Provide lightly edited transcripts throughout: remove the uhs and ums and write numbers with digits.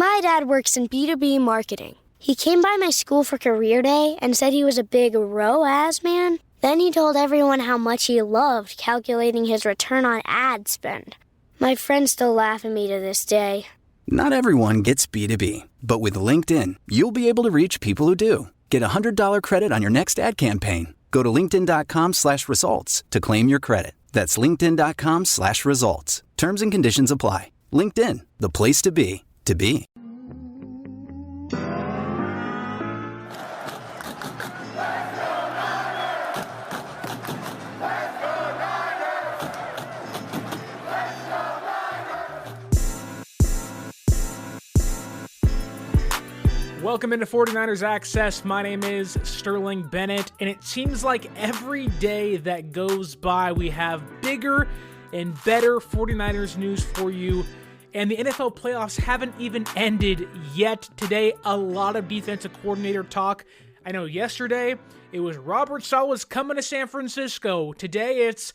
My dad works in B2B marketing. He came by my school for career day and said he was a big ROAS man. Then he told everyone how much he loved calculating his return on ad spend. My friends still laugh at me to this day. Not everyone gets B2B, but with LinkedIn, you'll be able to reach people who do. Get a $100 credit on your next ad campaign. Go to linkedin.com/results to claim your credit. That's linkedin.com/results. Terms and conditions apply. LinkedIn, the place to be, to be. Welcome into 49ers Access. My name is Sterling Bennett, and it seems like every day that goes by we have bigger and better 49ers news for you, and the NFL playoffs haven't even ended yet. Today, a lot of defensive coordinator talk. I know yesterday it was Robert Saleh's coming to San Francisco. Today it's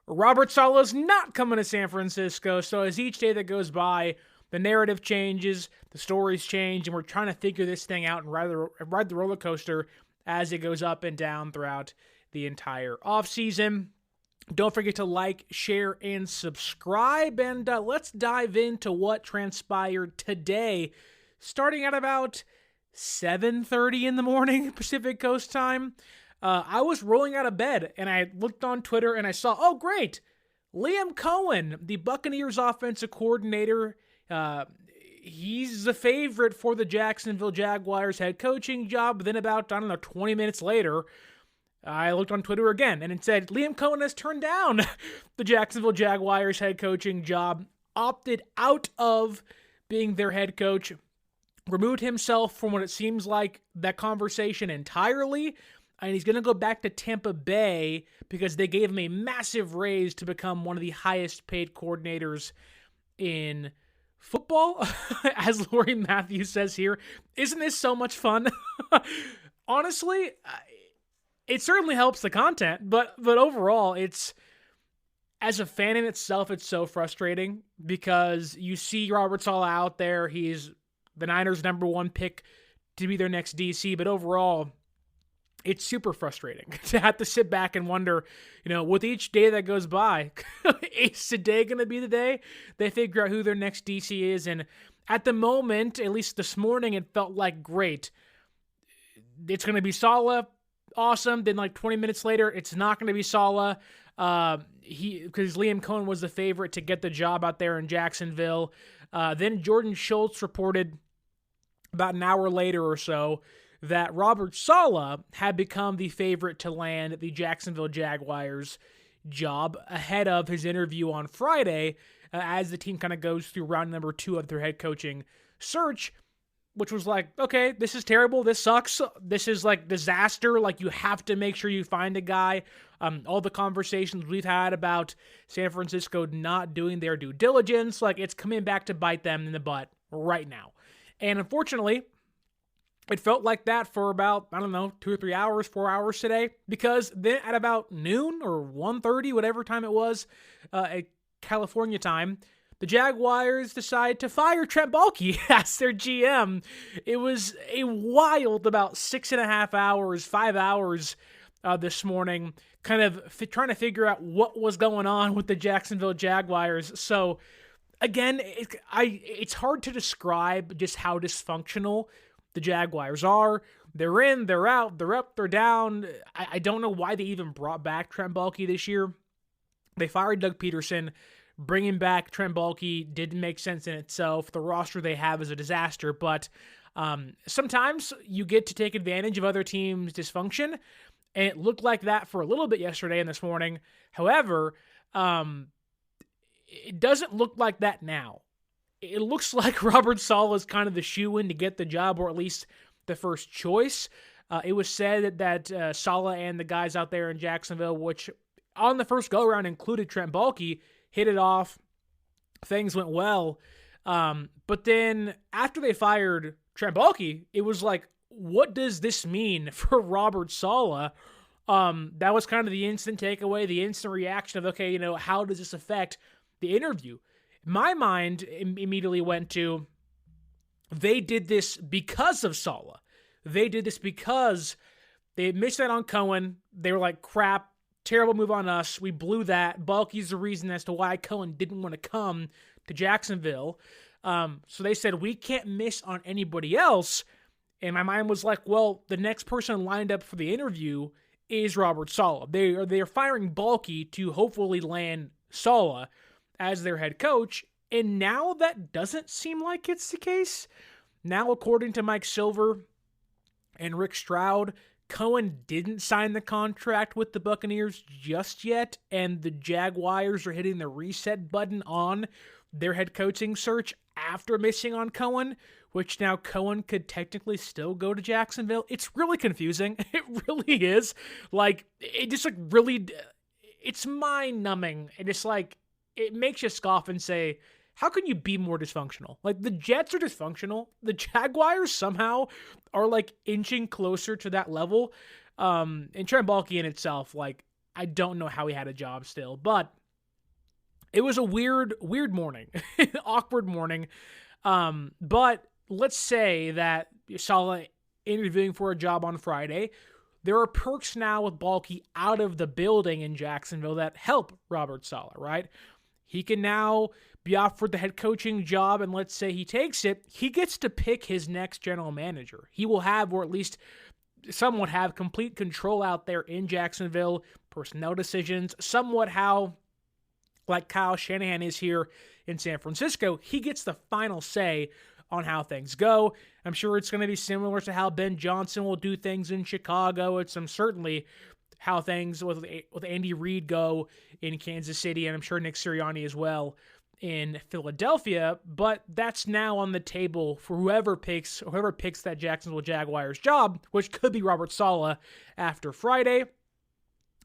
Robert Saleh's not coming to San Francisco. So as each day that goes by, the narrative changes, the stories change, and we're trying to figure this thing out and ride the roller coaster as it goes up and down throughout the entire offseason. Don't forget to like, share, and subscribe, and let's dive into what transpired today, starting at about 7:30 in the morning Pacific Coast time. I was rolling out of bed, and I looked on Twitter, and I saw, oh, great, Liam Coen, the Buccaneers offensive coordinator. He's the favorite for the Jacksonville Jaguars head coaching job. Then about, 20 minutes later, I looked on Twitter again, and it said, Liam Coen has turned down the Jacksonville Jaguars head coaching job, opted out of being their head coach, removed himself from what it seems like that conversation entirely, and he's going to go back to Tampa Bay because they gave him a massive raise to become one of the highest paid coordinators in football, as Lori Matthews says here. Isn't this so much fun? Honestly, it certainly helps the content, but overall, it's, as a fan in itself, it's so frustrating because you see Robert Saleh out there. He's the Niners' number one pick to be their next DC, but overall, it's super frustrating to have to sit back and wonder, with each day that goes by, is today going to be the day they figure out who their next DC is? And at the moment, at least this morning, it felt like, great, it's going to be Saleh, awesome. Then 20 minutes later, it's not going to be Saleh. Because Liam Coen was the favorite to get the job out there in Jacksonville. Then Jordan Schultz reported about an hour later or so that Robert Saleh had become the favorite to land the Jacksonville Jaguars job ahead of his interview on Friday as the team kind of goes through round number 2 of their head coaching search, which was like, okay, this is terrible. This sucks. This is disaster. You have to make sure you find a guy. All the conversations we've had about San Francisco not doing their due diligence, it's coming back to bite them in the butt right now. And unfortunately, it felt like that for about, 2 or 3 hours, 4 hours today, because then at about noon or 1:30, whatever time it was, at California time, the Jaguars decide to fire Trent Baalke as their GM. It was a wild about 6.5 hours, 5 hours this morning, kind of trying to figure out what was going on with the Jacksonville Jaguars. So again, it's hard to describe just how dysfunctional the Jaguars are. They're in, they're out, they're up, they're down. I don't know why they even brought back Trent Baalke this year. They fired Doug Peterson. Bringing back Trent Baalke didn't make sense in itself. The roster they have is a disaster, but sometimes you get to take advantage of other teams' dysfunction, and it looked like that for a little bit yesterday and this morning. However, it doesn't look like that now. It looks like Robert Saleh is kind of the shoe-in to get the job, or at least the first choice. It was said that Saleh and the guys out there in Jacksonville, which on the first go-around included Trent Baalke, hit it off. Things went well. But then after they fired Trent Baalke, it was like, what does this mean for Robert Saleh? That was kind of the instant takeaway, the instant reaction of, okay, how does this affect the interview? My mind immediately went to, they did this because of Saleh. They did this because they missed out on Coen. They were like, crap, terrible move on us. We blew that. Baalke's the reason as to why Coen didn't want to come to Jacksonville. So they said, we can't miss on anybody else. And my mind was like, well, the next person lined up for the interview is Robert Saleh. They are firing Baalke to hopefully land Saleh as their head coach. And now that doesn't seem like it's the case. Now, according to Mike Silver and Rick Stroud, Coen didn't sign the contract with the Buccaneers just yet, and the Jaguars are hitting the reset button on their head coaching search after missing on Coen, which now Coen could technically still go to Jacksonville. It's really confusing. It really is. Like, it just like really, it's mind-numbing. And it's like, it makes you scoff and say, how can you be more dysfunctional? Like, the Jets are dysfunctional. The Jaguars somehow are, like, inching closer to that level. And Trent Baalke in itself, like, I don't know how he had a job still. But it was a weird morning. Awkward morning. But let's say that Saleh interviewing for a job on Friday. There are perks now with Baalke out of the building in Jacksonville that help Robert Saleh, right? He can now be offered the head coaching job, and let's say he takes it, he gets to pick his next general manager. He will have, or at least somewhat have, complete control out there in Jacksonville, personnel decisions, somewhat how, like Kyle Shanahan is here in San Francisco, he gets the final say on how things go. I'm sure it's going to be similar to how Ben Johnson will do things in Chicago. It's certainly how things with Andy Reid go in Kansas City, and I'm sure Nick Sirianni as well in Philadelphia, but that's now on the table for whoever picks that Jacksonville Jaguars job, which could be Robert Saleh after Friday.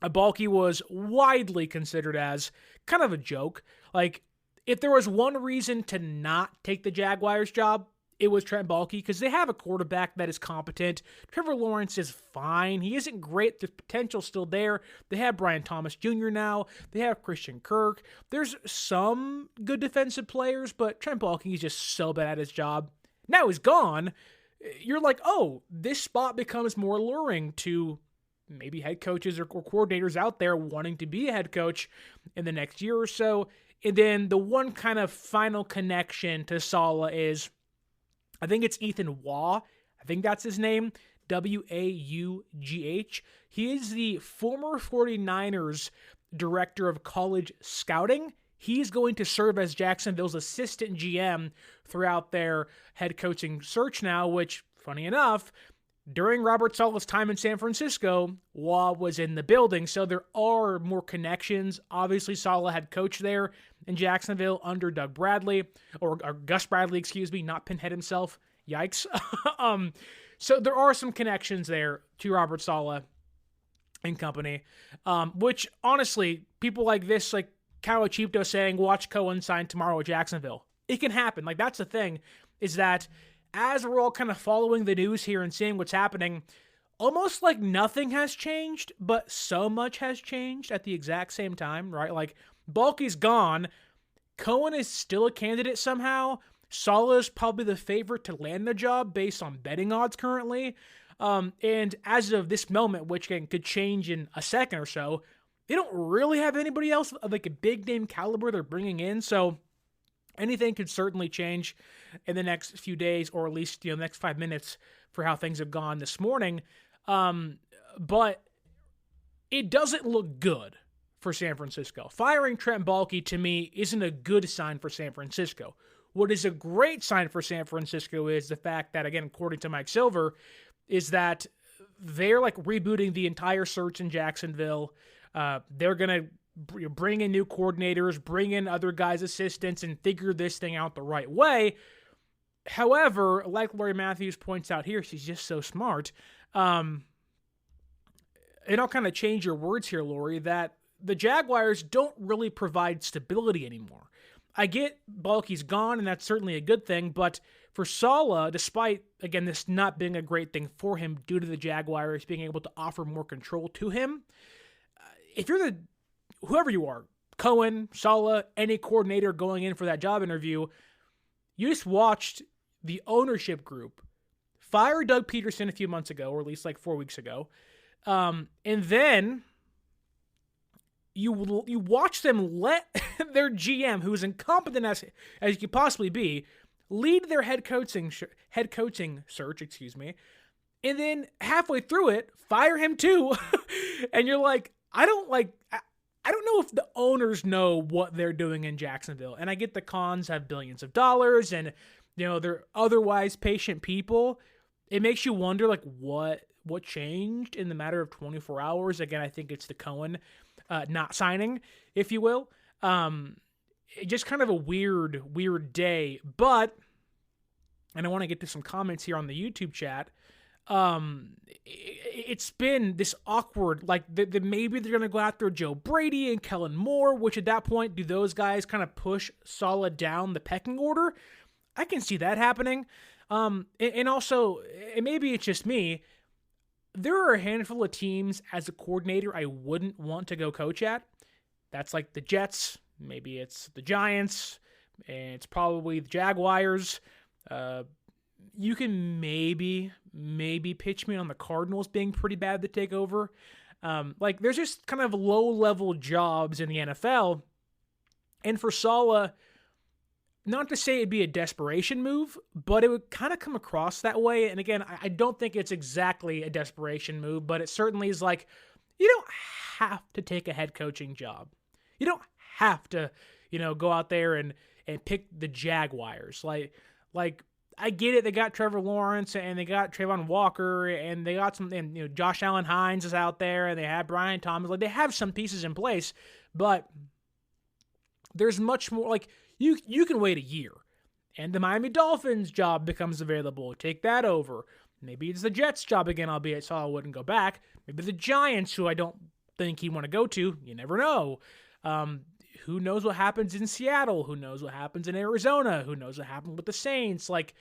Baalke was widely considered as kind of a joke. Like, if there was one reason to not take the Jaguars job, it was Trent Baalke, because they have a quarterback that is competent. Trevor Lawrence is fine. He isn't great. There's potential still there. They have Brian Thomas Jr. now. They have Christian Kirk. There's some good defensive players, but Trent Baalke is just so bad at his job. Now he's gone. You're like, oh, this spot becomes more alluring to maybe head coaches or coordinators out there wanting to be a head coach in the next year or so. And then the one kind of final connection to Saleh is, I think it's Ethan Waugh. I think that's his name. Waugh. He is the former 49ers director of college scouting. He's going to serve as Jacksonville's assistant GM throughout their head coaching search now, which, funny enough, during Robert Saleh's time in San Francisco, Waugh was in the building, so there are more connections. Obviously, Saleh had coached there in Jacksonville under Doug Bradley, or Gus Bradley, excuse me, not Pinhead himself. Yikes. So there are some connections there to Robert Saleh and company, which, honestly, people like this, like Kyle Chipto saying, watch Coen sign tomorrow at Jacksonville. It can happen. Like, that's the thing, is that as we're all kind of following the news here and seeing what's happening, almost like nothing has changed, but so much has changed at the exact same time, right? Like, Baalke's gone. Coen is still a candidate somehow. Saleh is probably the favorite to land the job based on betting odds currently. And as of this moment, which again could change in a second or so, they don't really have anybody else of like a big name caliber they're bringing in. So anything could certainly change in the next few days, or at least, the next 5 minutes for how things have gone this morning. But it doesn't look good for San Francisco. Firing Trent Baalke, to me, isn't a good sign for San Francisco. What is a great sign for San Francisco is the fact that, again, according to Mike Silver, is that they're like rebooting the entire search in Jacksonville. They're going to bring in new coordinators, bring in other guys' assistants, and figure this thing out the right way. However, like Laurie Matthews points out here, she's just so smart. And I'll kind of change your words here, Laurie, that the Jaguars don't really provide stability anymore. I get Baalke's gone, and that's certainly a good thing, but for Saleh, despite, again, this not being a great thing for him due to the Jaguars being able to offer more control to him, if you're whoever you are, Coen, Saleh, any coordinator going in for that job interview, you just watched the ownership group fired Doug Peterson a few months ago, or at least like 4 weeks ago, and then you watch them let their GM, who is incompetent as you could possibly be, lead their head coaching search, and then halfway through it, fire him too. And you're like, I don't know if the owners know what they're doing in Jacksonville. And I get the Cons have billions of dollars and, they're otherwise patient people. It makes you wonder, like, what changed in the matter of 24 hours. Again, I think it's the Coen not signing, if you will. Just kind of a weird day. But, and I want to get to some comments here on the YouTube chat, it's been this awkward, like, maybe they're going to go after Joe Brady and Kellen Moore, which at that point, do those guys kind of push Saleh down the pecking order? I can see that happening. And also, and maybe it's just me, there are a handful of teams as a coordinator I wouldn't want to go coach at. That's like the Jets, maybe it's the Giants, and it's probably the Jaguars. You can maybe pitch me on the Cardinals being pretty bad to take over. Like, there's just kind of low-level jobs in the NFL. And for Saleh, not to say it'd be a desperation move, but it would kind of come across that way. And again, I don't think it's exactly a desperation move, but it certainly is like, you don't have to take a head coaching job. You don't have to, go out there and pick the Jaguars. Like, I get it. They got Trevor Lawrence and they got Trayvon Walker and they got some, and, Josh Allen Hines is out there and they have Brian Thomas. Like, they have some pieces in place, but there's much more. Like, you can wait a year and the Miami Dolphins job becomes available. Take that over. Maybe it's the Jets job again, albeit Saleh wouldn't go back. Maybe the Giants, who I don't think he'd want to go to. You never know. Who knows what happens in Seattle? Who knows what happens in Arizona? Who knows what happened with the Saints? Like,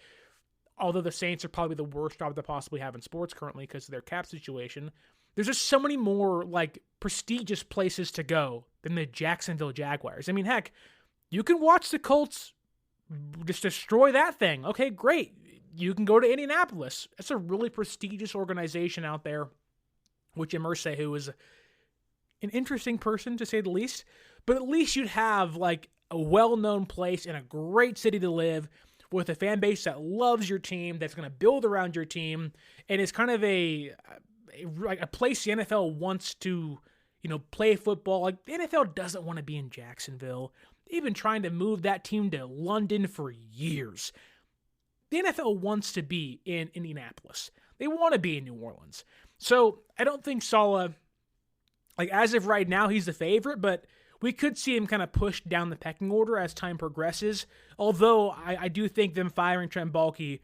although the Saints are probably the worst job to possibly have in sports currently because of their cap situation, there's just so many more, like, prestigious places to go than the Jacksonville Jaguars. I mean, heck, you can watch the Colts just destroy that thing. Okay, great. You can go to Indianapolis. It's a really prestigious organization out there, with Jim Irsay, who is an interesting person, to say the least. But at least you'd have, like, a well-known place in a great city to live with a fan base that loves your team, that's going to build around your team, and it's kind of a place the NFL wants to, play football. Like, the NFL doesn't want to be in Jacksonville. They've been trying to move that team to London for years. The NFL wants to be in Indianapolis. They want to be in New Orleans. So I don't think Saleh, like, as of right now, he's the favorite, but we could see him kind of pushed down the pecking order as time progresses. Although I do think them firing Trent Baalke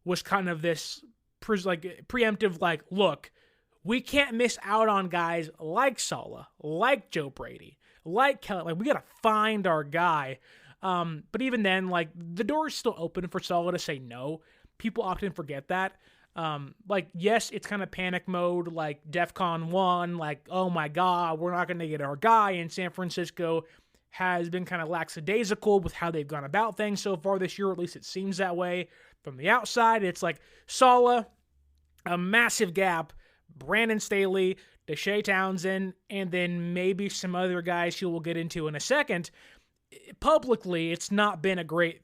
was kind of this preemptive, like, look, we can't miss out on guys like Saleh, like Joe Brady, like Kelly. Like, we got to find our guy. But even then, like, the door is still open for Saleh to say no. People often forget that. Like, yes, it's kind of panic mode, like DEFCON 1, like, oh my God, we're not going to get our guy. And San Francisco has been kind of lackadaisical with how they've gone about things so far this year. At least it seems that way. From the outside, it's like Saleh, a massive gap, Brandon Staley, Deshae Townsend, and then maybe some other guys who we'll get into in a second. Publicly, it's not been a great,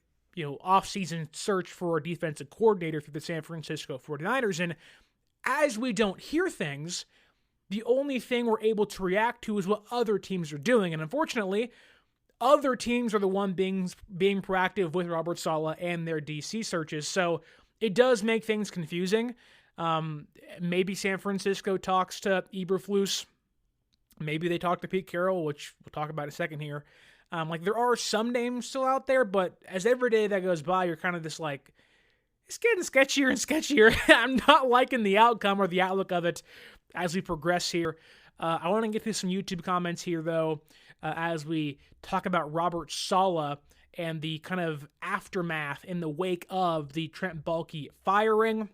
off-season search for a defensive coordinator for the San Francisco 49ers. And as we don't hear things, the only thing we're able to react to is what other teams are doing. And unfortunately, other teams are the one being proactive with Robert Saleh and their DC searches. So it does make things confusing. Maybe San Francisco talks to Eberflus. Maybe they talk to Pete Carroll, which we'll talk about in a second here. Like, there are some names still out there, but as every day that goes by, you're kind of just like, it's getting sketchier and sketchier. I'm not liking the outcome or the outlook of it as we progress here. I want to get to some YouTube comments here, though, as we talk about Robert Saleh and the kind of aftermath in the wake of the Trent Baalke firing.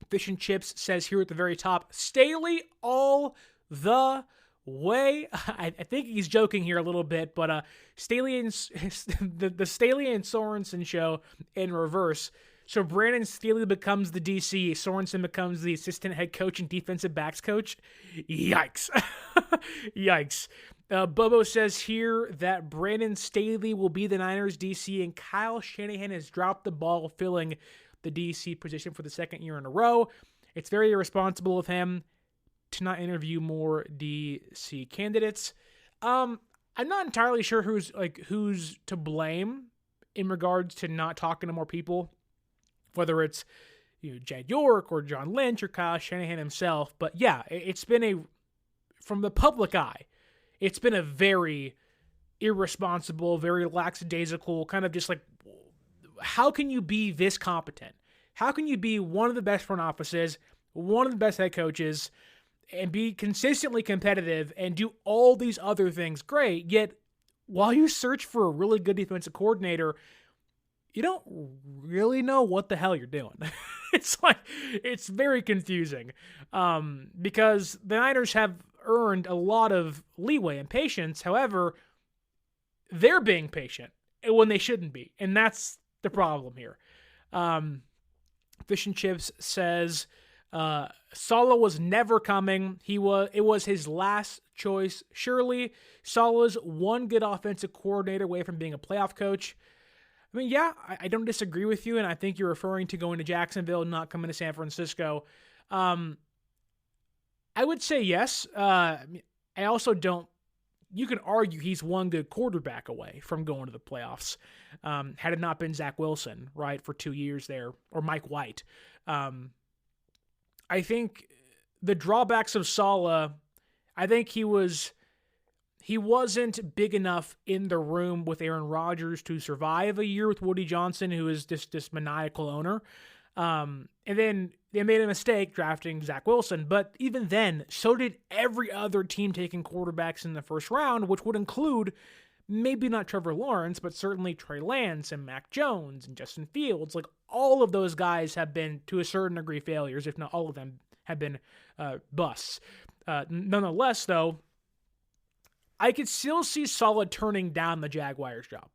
Fish and Chips says here at the very top, Staley all the I think he's joking here a little bit, but Staley and the Staley and Sorensen show in reverse. So Brandon Staley becomes the DC, Sorensen becomes the assistant head coach and defensive backs coach. Yikes. Yikes. Bobo says here that Brandon Staley will be the Niners DC and Kyle Shanahan has dropped the ball filling the DC position for the second year in a row. It's very irresponsible of him to not interview more DC candidates. I'm not entirely sure who's to blame in regards to not talking to more people, whether it's Jed York or John Lynch or Kyle Shanahan himself. But yeah, it's been from the public eye, it's been a very irresponsible, very lackadaisical, kind of just like, how can you be this competent? How can you be one of the best front offices, one of the best head coaches, and be consistently competitive and do all these other things great, yet while you search for a really good defensive coordinator, you don't really know what the hell you're doing. It's very confusing because the Niners have earned a lot of leeway and patience. However, they're being patient when they shouldn't be, and that's the problem here. Fish and Chips says, Saleh was never coming. It was his last choice. Surely Saleh's one good offensive coordinator away from being a playoff coach. I mean, yeah, I don't disagree with you, and I think you're referring to going to Jacksonville, not coming to San Francisco. I would say yes. I also don't. You can argue he's one good quarterback away from going to the playoffs. Had it not been Zach Wilson, right, for 2 years there, or Mike White. I think the drawbacks of Saleh, I think he wasn't big enough in the room with Aaron Rodgers to survive a year with Woody Johnson, who is this maniacal owner. And then they made a mistake drafting Zach Wilson. But even then, so did every other team taking quarterbacks in the first round, which would include maybe not Trevor Lawrence, but certainly Trey Lance and Mac Jones and Justin Fields. Like, all of those guys have been, to a certain degree, failures, if not all of them have been busts. Nonetheless, though, I could still see Saleh turning down the Jaguars job.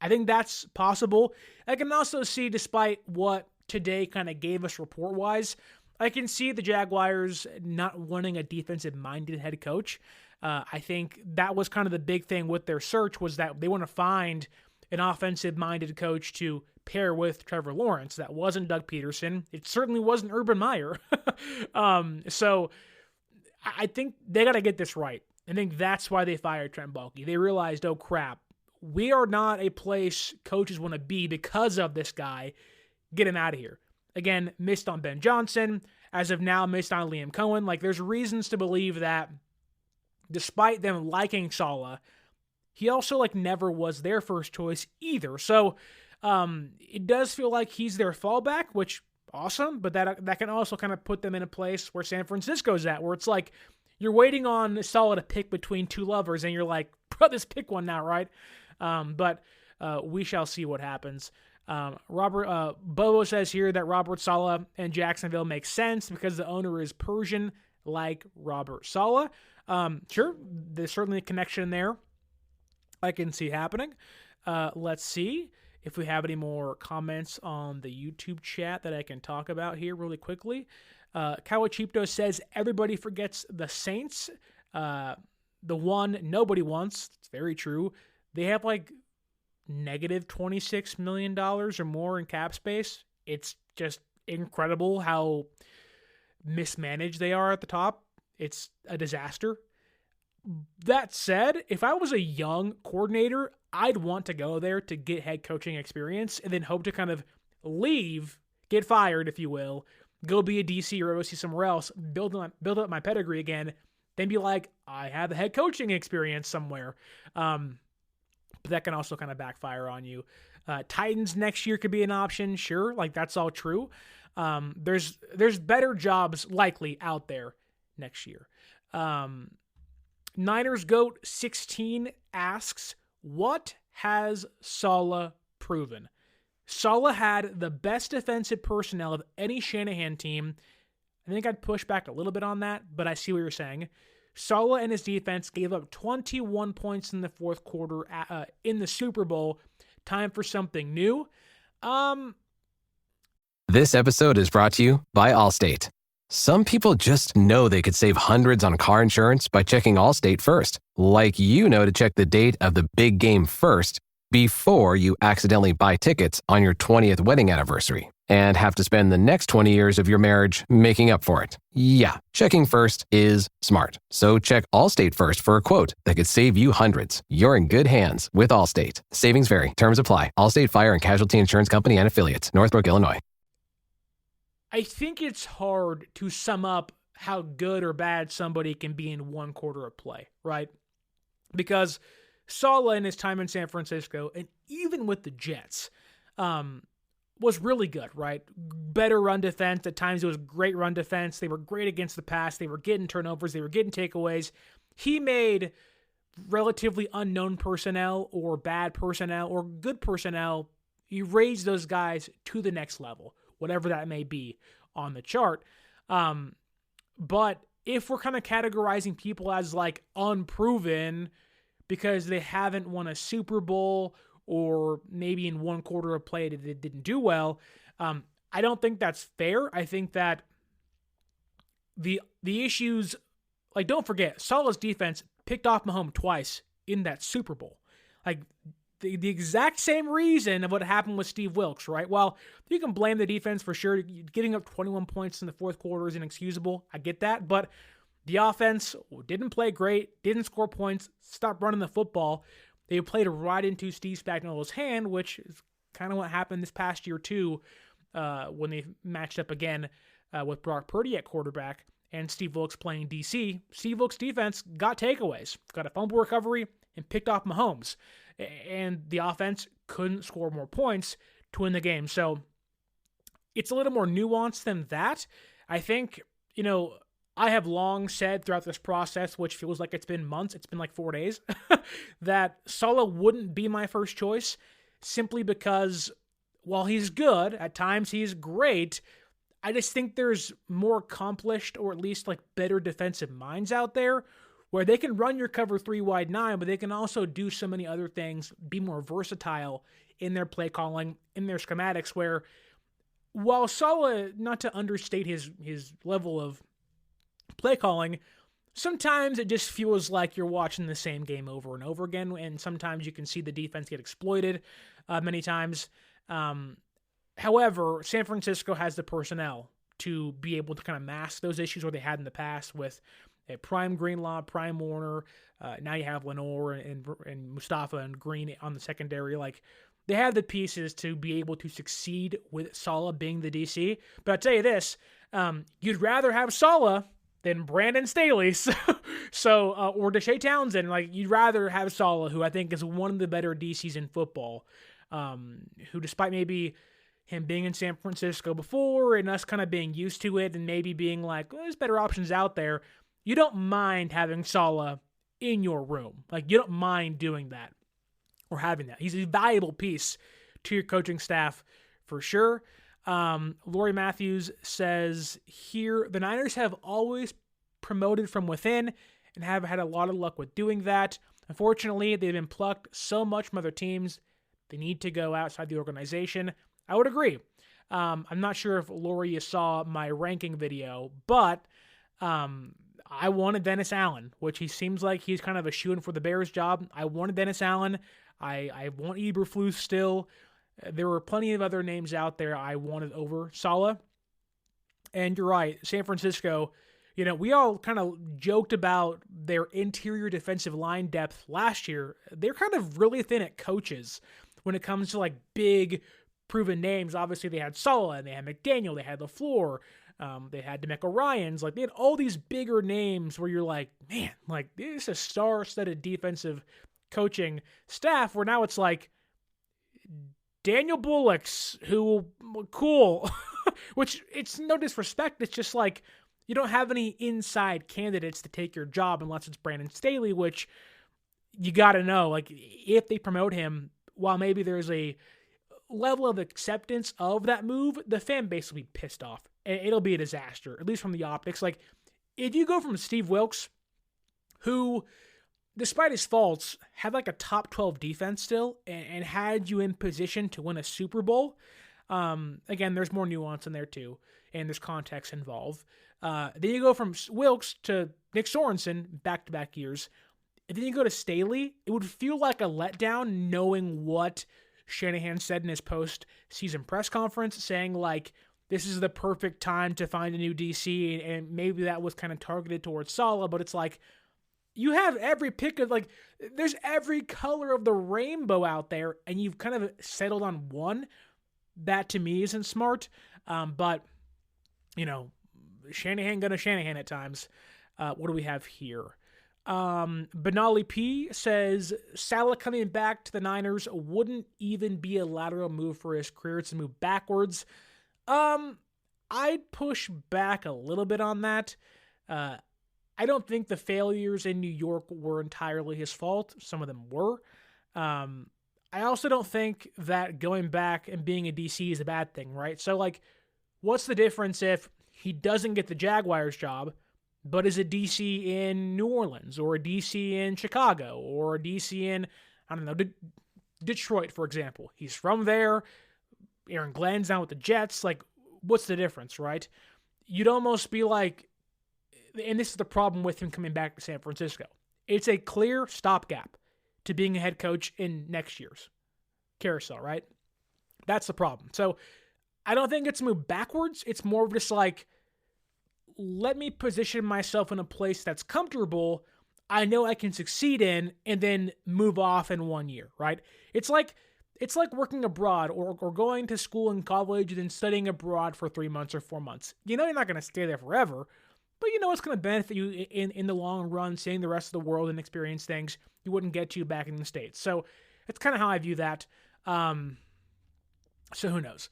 I think that's possible. I can also see, despite what today kind of gave us report-wise, I can see the Jaguars not wanting a defensive-minded head coach. I think that was kind of the big thing with their search, was that they want to find an offensive-minded coach to pair with Trevor Lawrence. That wasn't Doug Peterson. It certainly wasn't Urban Meyer. So I think they got to get this right. I think that's why they fired Trent Baalke. They realized, oh crap, we are not a place coaches want to be because of this guy. Get him out of here. Again, missed on Ben Johnson. As of now, missed on Liam Coen. Like, there's reasons to believe that despite them liking Saleh, he also never was their first choice either. So it does feel like he's their fallback, which awesome, but that can also kind of put them in a place where San Francisco's at, where it's like you're waiting on Saleh to pick between two lovers, and you're like, bro, just pick one now, right? But we shall see what happens. Bobo says here that Robert Saleh and Jacksonville makes sense because the owner is Persian, like Robert Saleh. Sure, there's certainly a connection there I can see happening. Let's see if we have any more comments on the YouTube chat that I can talk about here really quickly. Kawachipto says everybody forgets the Saints, the one nobody wants. It's very true. They have negative $26 million or more in cap space. It's just incredible how mismanaged they are at the top. It's a disaster. That said, if I was a young coordinator, I'd want to go there to get head coaching experience and then hope to kind of leave, get fired, if you will, go be a DC or OC somewhere else, build up my pedigree again, then be like, I have the head coaching experience somewhere. But that can also kind of backfire on you. Titans next year could be an option, sure. That's all true. There's better jobs likely out there next year. Niners Goat 16 asks, what has Saleh proven? Saleh had the best defensive personnel of any Shanahan team. I think I'd push back a little bit on that, but I see what you're saying. Saleh and his defense gave up 21 points in the fourth quarter in the Super Bowl. Time for something new. This episode is brought to you by Allstate. Some people just know they could save hundreds on car insurance by checking Allstate first. Like you know to check the date of the big game first before you accidentally buy tickets on your 20th wedding anniversary and have to spend the next 20 years of your marriage making up for it. Yeah, checking first is smart. So check Allstate first for a quote that could save you hundreds. You're in good hands with Allstate. Savings vary. Terms apply. Allstate Fire and Casualty Insurance Company and Affiliates. Northbrook, Illinois. I think it's hard to sum up how good or bad somebody can be in one quarter of play, right? Because Saleh in his time in San Francisco, and even with the Jets, was really good, right? Better run defense. At times it was great run defense. They were great against the pass. They were getting turnovers. They were getting takeaways. He made relatively unknown personnel or bad personnel or good personnel, he raised those guys to the next level, whatever that may be on the chart. But if we're kind of categorizing people as like unproven because they haven't won a Super Bowl or maybe in one quarter of play they didn't do well, I don't think that's fair. I think that the issues, like, don't forget, Saleh's defense picked off Mahomes twice in that Super Bowl. Like, the exact same reason of what happened with Steve Wilkes, right? Well, you can blame the defense for sure. Getting up 21 points in the fourth quarter is inexcusable. I get that. But the offense didn't play great, didn't score points, stopped running the football. They played right into Steve Spagnuolo's hand, which is kind of what happened this past year too, when they matched up again with Brock Purdy at quarterback and Steve Wilkes playing DC. Steve Wilkes' defense got takeaways, got a fumble recovery, and picked off Mahomes. And the offense couldn't score more points to win the game. So it's a little more nuanced than that. I think, I have long said throughout this process, which feels like it's been months, it's been like 4 days, that Saleh wouldn't be my first choice simply because while he's good, at times he's great, I just think there's more accomplished or at least like better defensive minds out there where they can run your cover 3 wide 9, but they can also do so many other things, be more versatile in their play calling, in their schematics, where while Saleh, not to understate his level of play calling, sometimes it just feels like you're watching the same game over and over again, and sometimes you can see the defense get exploited many times. However, San Francisco has the personnel to be able to kind of mask those issues where they had in the past with a prime Greenlaw, prime Warner. Now you have Lenore and Mustafa and Green on the secondary. Like, they have the pieces to be able to succeed with Saleh being the DC. But I'll tell you this, you'd rather have Saleh than Brandon Staley, or Deshae Townsend. Like, you'd rather have Saleh, who I think is one of the better DCs in football, who despite maybe him being in San Francisco before and us kind of being used to it and maybe being like, well, there's better options out there, you don't mind having Saleh in your room. Like, you don't mind doing that or having that. He's a valuable piece to your coaching staff for sure. Lori Matthews says here, the Niners have always promoted from within and have had a lot of luck with doing that. Unfortunately, they've been plucked so much from other teams. They need to go outside the organization. I would agree. I'm not sure if Lori saw my ranking video, but I wanted Dennis Allen, which he seems like he's kind of a shoo-in for the Bears job. I wanted Dennis Allen. I want Eberflus still. There were plenty of other names out there I wanted over Saleh. And you're right, San Francisco, we all kind of joked about their interior defensive line depth last year. They're kind of really thin at coaches when it comes to like big proven names. Obviously they had Saleh and they had McDaniel, they had LaFleur, they had DeMeco Ryans. Like, they had all these bigger names where you're like, man, like, this is a star-studded defensive coaching staff, where now it's like Daniel Bullock's, who, cool, which it's no disrespect. It's just like, you don't have any inside candidates to take your job unless it's Brandon Staley, which you got to know, like, if they promote him, while maybe there's a level of acceptance of that move, the fan base will be pissed off. It'll be a disaster, at least from the optics. Like, if you go from Steve Wilkes who, despite his faults, had like a top 12 defense still and had you in position to win a Super Bowl. Again, there's more nuance in there too, and there's context involved. Then you go from Wilkes to Nick Sorensen, back-to-back years. And then you go to Staley. It would feel like a letdown knowing what Shanahan said in his post-season press conference, saying like, this is the perfect time to find a new DC, and maybe that was kind of targeted towards Saleh, but it's like, you have every pick of, like, there's every color of the rainbow out there, and you've kind of settled on one. That, to me, isn't smart, but, you know, Shanahan gonna Shanahan at times. What do we have here? Benali P says, Saleh coming back to the Niners wouldn't even be a lateral move for his career. It's a move backwards. I'd push back a little bit on that. I don't think the failures in New York were entirely his fault. Some of them were. I also don't think that going back and being a DC is a bad thing, right? So, like, what's the difference if he doesn't get the Jaguars job, but is a DC in New Orleans, or a DC in Chicago, or a DC in, I don't know, Detroit, for example? He's from there. Aaron Glenn's down with the Jets. Like, what's the difference, right? You'd almost be like, and this is the problem with him coming back to San Francisco. It's a clear stopgap to being a head coach in next year's carousel, right? That's the problem. So I don't think it's a move backwards. It's more of just like, let me position myself in a place that's comfortable, I know I can succeed in, and then move off in 1 year, right? It's like working abroad or going to school in college and then studying abroad for 3 months or 4 months. You know you're not going to stay there forever, but you know it's going to benefit you in the long run, seeing the rest of the world and experience things you wouldn't get to back in the States. So that's kind of how I view that. So who knows?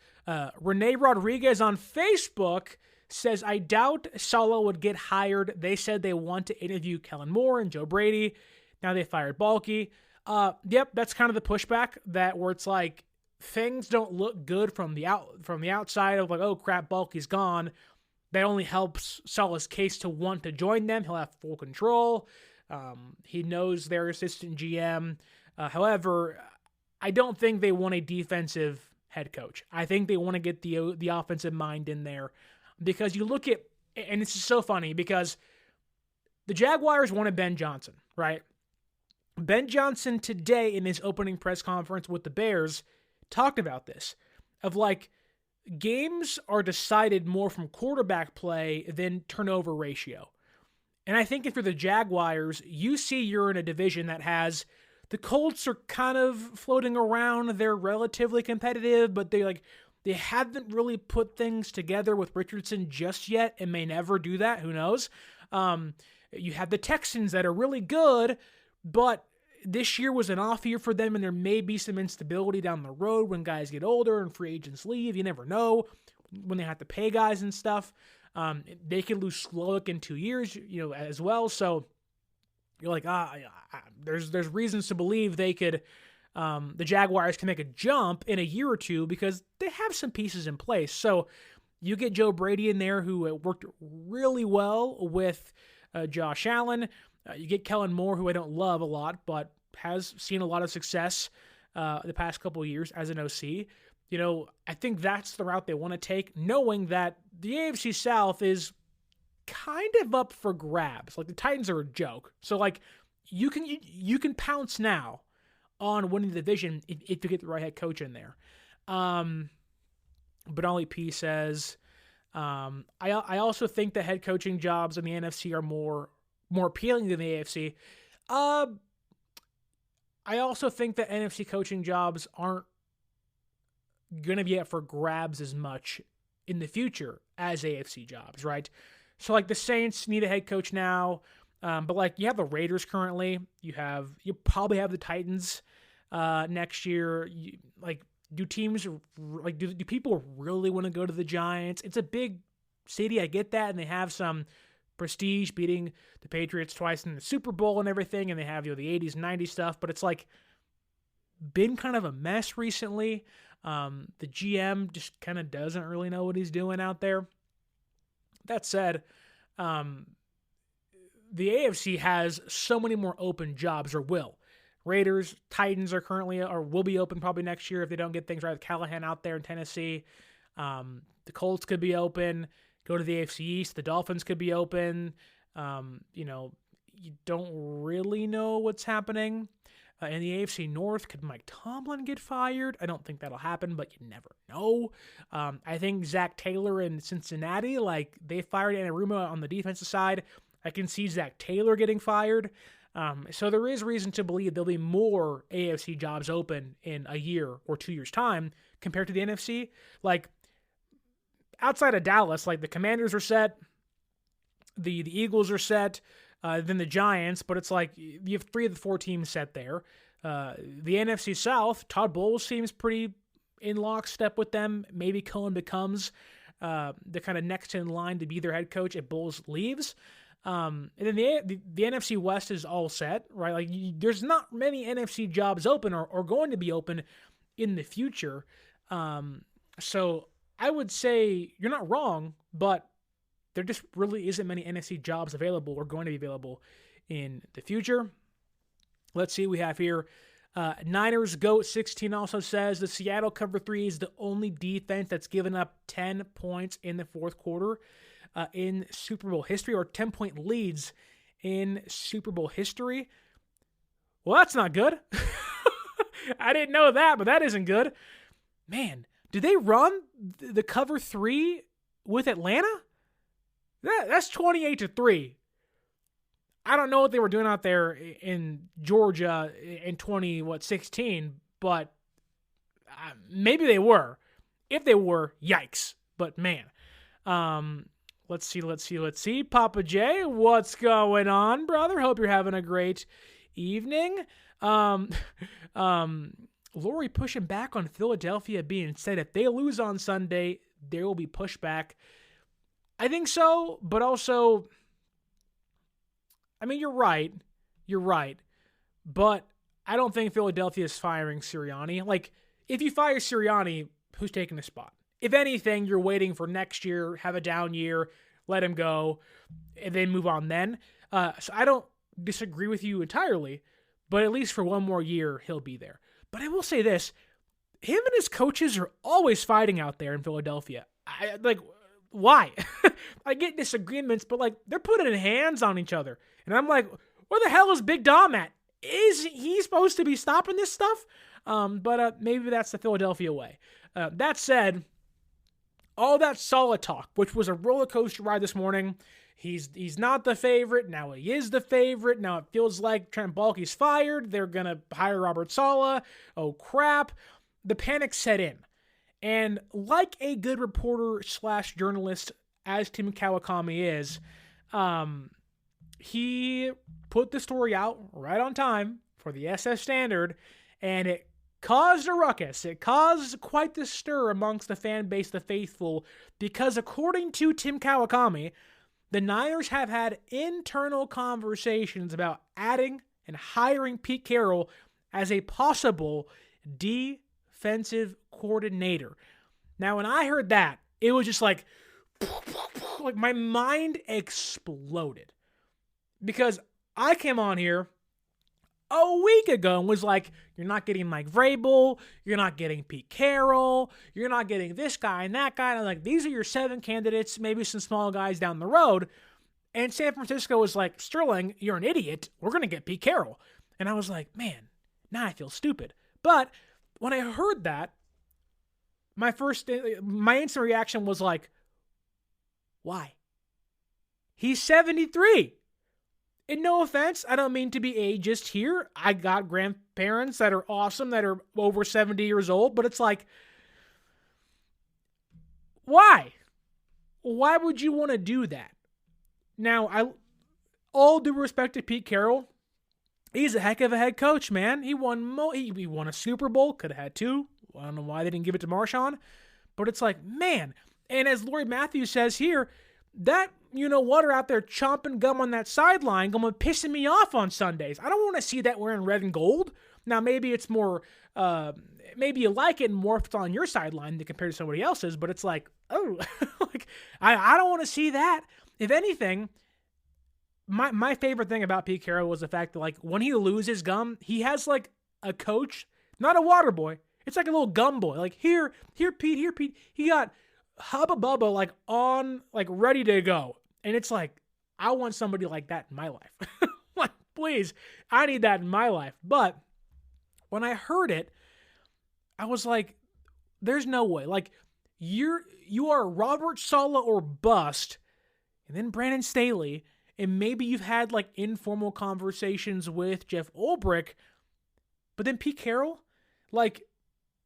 Renee Rodriguez on Facebook says, I doubt Saleh would get hired. They said they want to interview Kellen Moore and Joe Brady. Now they fired Baalke. Yep, that's kind of the pushback, that where it's like things don't look good from the outside of like, oh crap, Baalke's gone. That only helps Saleh's case to want to join them. He'll have full control. He knows their assistant GM. However, I don't think they want a defensive head coach. I think they want to get the offensive mind in there, because you look at, and this is so funny because the Jaguars wanted Ben Johnson, right? Ben Johnson today in his opening press conference with the Bears talked about this, of like, games are decided more from quarterback play than turnover ratio. And I think if you're the Jaguars, you see you're in a division that has, the Colts are kind of floating around. They're relatively competitive, but they haven't really put things together with Richardson just yet, and may never do that. Who knows? You have the Texans that are really good, but this year was an off year for them, and there may be some instability down the road when guys get older and free agents leave. You never know when they have to pay guys and stuff. They could lose Slowick in 2 years, as well. So you're like, there's reasons to believe they could, the Jaguars can make a jump in a year or two because they have some pieces in place. So you get Joe Brady in there, who worked really well with Josh Allen. You get Kellen Moore, who I don't love a lot, but has seen a lot of success the past couple of years as an OC. I think that's the route they want to take, knowing that the AFC South is kind of up for grabs. Like, the Titans are a joke. So, like, you can pounce now on winning the division if you get the right head coach in there. Benali P says, I also think that head coaching jobs in the NFC are more appealing than the AFC. I also think that NFC coaching jobs aren't going to be up for grabs as much in the future as AFC jobs, right? So, like, the Saints need a head coach now, but, like, you have the Raiders currently. You probably have the Titans next year. Do people really want to go to the Giants? It's a big city, I get that, and they have some prestige, beating the Patriots twice in the Super Bowl and everything, and they have the 80s and 90s stuff, but it's like been kind of a mess recently. The GM just kind of doesn't really know what he's doing out there. That said, the AFC has so many more open jobs, or will. Raiders, Titans are currently, or will be open probably next year if they don't get things right with Callahan out there in Tennessee. The Colts could be open. Go to the AFC East. The Dolphins could be open. You don't really know what's happening. In the AFC North, could Mike Tomlin get fired? I don't think that'll happen, but you never know. I think Zach Taylor in Cincinnati, they fired Anarumo on the defensive side. I can see Zach Taylor getting fired. So there is reason to believe there'll be more AFC jobs open in a year or 2 years' time compared to the NFC. Outside of Dallas, the Commanders are set, the Eagles are set, then the Giants, but it's you have 3 of the 4 teams set there. The NFC South, Todd Bowles seems pretty in lockstep with them. Maybe Coen becomes the kind of next in line to be their head coach if Bowles leaves. And then the NFC West is all set, right? There's not many NFC jobs open or going to be open in the future. So I would say you're not wrong, but there just really isn't many NFC jobs available or going to be available in the future. Let's see what we have here. Niners GOAT 16 also says the Seattle cover 3 is the only defense that's given up 10 points in the fourth quarter in Super Bowl history, or 10-point leads in Super Bowl history. Well, that's not good. I didn't know that, but that isn't good. Man, did they run the cover 3 with Atlanta? That's 28-3. I don't know what they were doing out there in Georgia in 2016, but maybe they were. If they were, yikes. But man, let's see. Papa J, what's going on, brother? Hope you're having a great evening. Lori pushing back on Philadelphia being said if they lose on Sunday, there will be pushback. I think so, but also, you're right. But I don't think Philadelphia is firing Sirianni. If you fire Sirianni, who's taking the spot? If anything, you're waiting for next year, have a down year, let him go, and then move on then. So I don't disagree with you entirely, but at least for one more year, he'll be there. But I will say this, him and his coaches are always fighting out there in Philadelphia. Why? I get disagreements, but they're putting hands on each other. And I'm like, where the hell is Big Dom at? Is he supposed to be stopping this stuff? But maybe that's the Philadelphia way. That said, all that Saleh talk, which was a roller coaster ride this morning, he's not the favorite. Now he is the favorite. Now it feels like Trent Baalke's fired. They're going to hire Robert Saleh. Oh, crap. The panic set in. And like a good reporter / journalist, as Tim Kawakami is, he put the story out right on time for the SS Standard, and it caused a ruckus. It caused quite the stir amongst the fan base, the faithful, because according to Tim Kawakami, the Niners have had internal conversations about adding and hiring Pete Carroll as a possible defensive coordinator. Now, when I heard that, it was just like my mind exploded. Because I came on here a week ago and was like, you're not getting Mike Vrabel, you're not getting Pete Carroll, you're not getting this guy and that guy. And I'm like, these are your 7 candidates, maybe some small guys down the road. And San Francisco was like, Sterling, you're an idiot. We're going to get Pete Carroll. And I was like, man, now I feel stupid. But when I heard that, my instant reaction was like, why? He's 73. And no offense, I don't mean to be ageist here. I got grandparents that are awesome, that are over 70 years old, but it's like, why? Why would you want to do that? Now, all due respect to Pete Carroll, he's a heck of a head coach, man. He won a Super Bowl, could have had 2. I don't know why they didn't give it to Marshawn, but it's like, man. And as Laurie Matthews says here, that you-know-what are out there chomping gum on that sideline, pissing me off on Sundays. I don't want to see that wearing red and gold. Now, maybe it's more, maybe you like it more if it's on your sideline than compared to somebody else's, but it's like, oh, I don't want to see that. If anything, my favorite thing about Pete Carroll was the fact that, like, when he loses gum, he has, like, a coach, not a water boy. It's like a little gum boy. Like, here, Pete. He got Hubba Bubba, like, on, like, ready to go. And it's like, I want somebody like that in my life. Like, please, I need that in my life. But when I heard it, I was like, there's no way. Like, you are Robert Saleh or bust, and then Brandon Staley, and maybe you've had, like, informal conversations with Jeff Ulbrich, but then Pete Carroll? Like,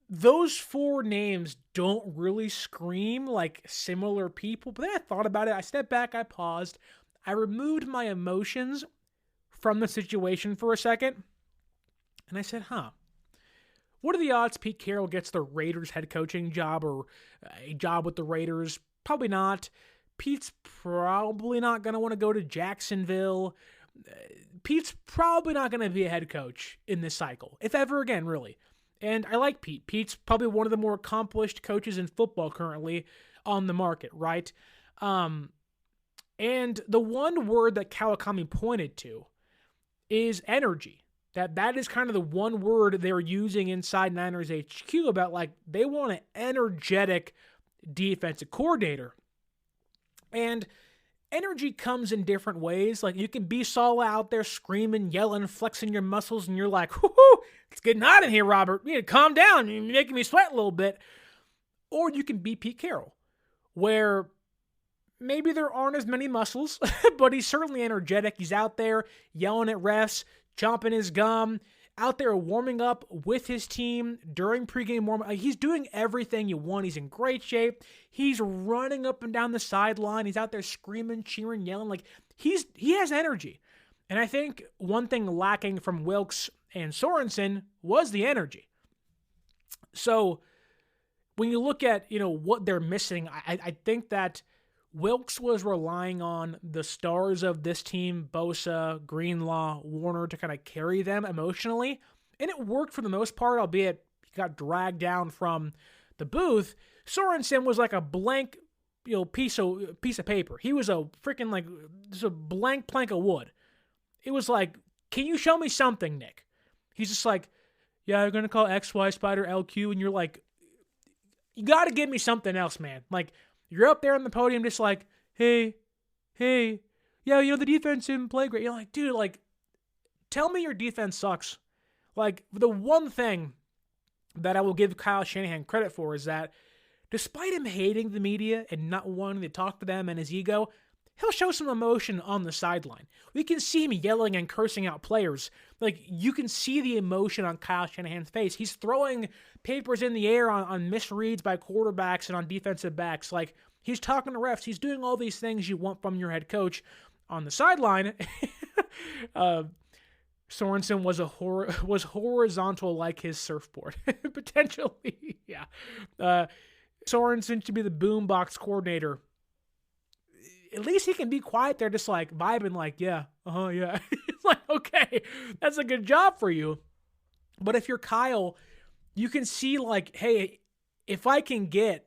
those four names don't really scream like similar people. But then I thought about it. I stepped back. I paused. I removed my emotions from the situation for a second. And I said, what are the odds Pete Carroll gets the Raiders head coaching job or a job with the Raiders? Probably not. Pete's probably not going to want to go to Jacksonville. Pete's probably not going to be a head coach in this cycle, if ever again, really. And I like Pete. Pete's probably one of the more accomplished coaches in football currently on the market, right? And the one word that Kawakami pointed to is energy. That is kind of the one word they're using inside Niners HQ about, like, they want an energetic defensive coordinator. And energy comes in different ways. Like, you can be Saleh out there screaming, yelling, flexing your muscles, and you're like, whoo, it's getting hot in here, Robert. You need to calm down. You're making me sweat a little bit. Or you can be Pete Carroll, where maybe there aren't as many muscles, but he's certainly energetic. He's out there yelling at refs, chomping his gum, out there warming up with his team during pregame warm-up. He's doing everything you want. He's in great shape. He's running up and down the sideline. He's out there screaming, cheering, yelling. Like, he has energy. And I think one thing lacking from Wilks and Sorensen was the energy. So when you look at, what they're missing, I think that Wilks was relying on the stars of this team, Bosa, Greenlaw, Warner, to kind of carry them emotionally. And it worked for the most part, albeit he got dragged down from the booth. Sorensen was like a blank, piece of paper. He was a freaking, like, just a blank plank of wood. It was like, can you show me something, Nick? He's just like, yeah, you're going to call XY Spyder LQ, and you're like, you got to give me something else, man. Like, you're up there on the podium just like, hey, yeah, the defense didn't play great. You're like, dude, like, tell me your defense sucks. Like, the one thing that I will give Kyle Shanahan credit for is that despite him hating the media and not wanting to talk to them and his ego, he'll show some emotion on the sideline. We can see him yelling and cursing out players. Like, you can see the emotion on Kyle Shanahan's face. He's throwing papers in the air on misreads by quarterbacks and on defensive backs. Like, he's talking to refs. He's doing all these things you want from your head coach on the sideline. Sorensen was horizontal like his surfboard. Potentially, yeah. Sorensen should be the boombox coordinator. At least he can be quiet there, just like vibing, like, yeah. It's like, okay, that's a good job for you. But if you're Kyle, you can see, like, hey, if I can get,